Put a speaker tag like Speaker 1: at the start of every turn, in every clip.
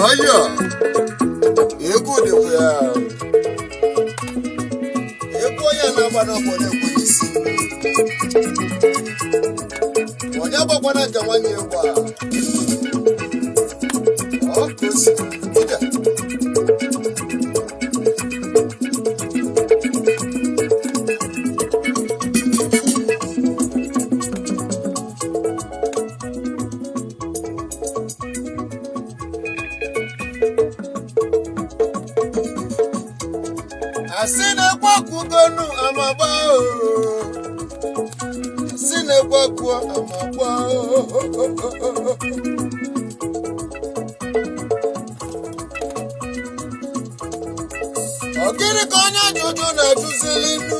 Speaker 1: Ayo, ego dị ya. Ego ya na-agba onye polisi. Onye agbakwana nke nwanne ya gwa. Ọ kosi. Ida. Asine kwaku gonu amaba o. Asine kwaku amaba o. Ogiri konya jojo na juzili nu.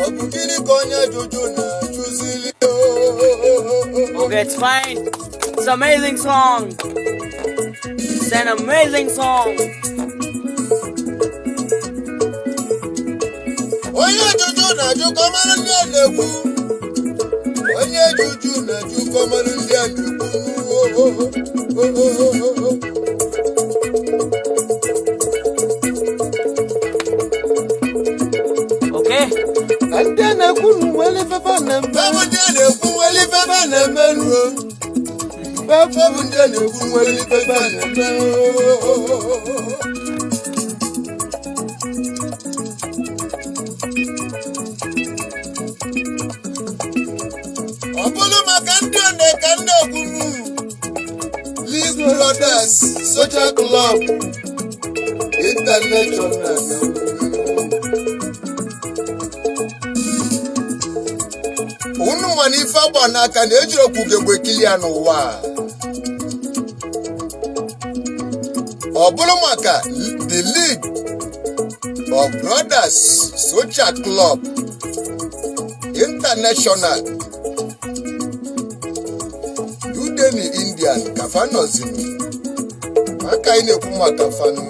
Speaker 1: Ogiri konya jojo na juzili o.
Speaker 2: Okay, it's fine. It's an amazing song. It's an amazing song.
Speaker 1: Onye juju na juko mara ndị na-egwu. Onye juju na juko mara ndị na-egwu.
Speaker 2: Okay.
Speaker 1: Ndị na-egwu nwere fefa na mbe. Ndị na-egwu nwere fefa na mbe. Fefa bụ ndị na-egwu nwere fefa na mbe. League Brothers Social Club International. Unu manife agba n'aka na ejiri okwugegbe kilia n'ụwa. Ọ bụrụ maka the League of Brothers Social Club International. Udeni Indian kafanozini. Maka ine kuma kafanu.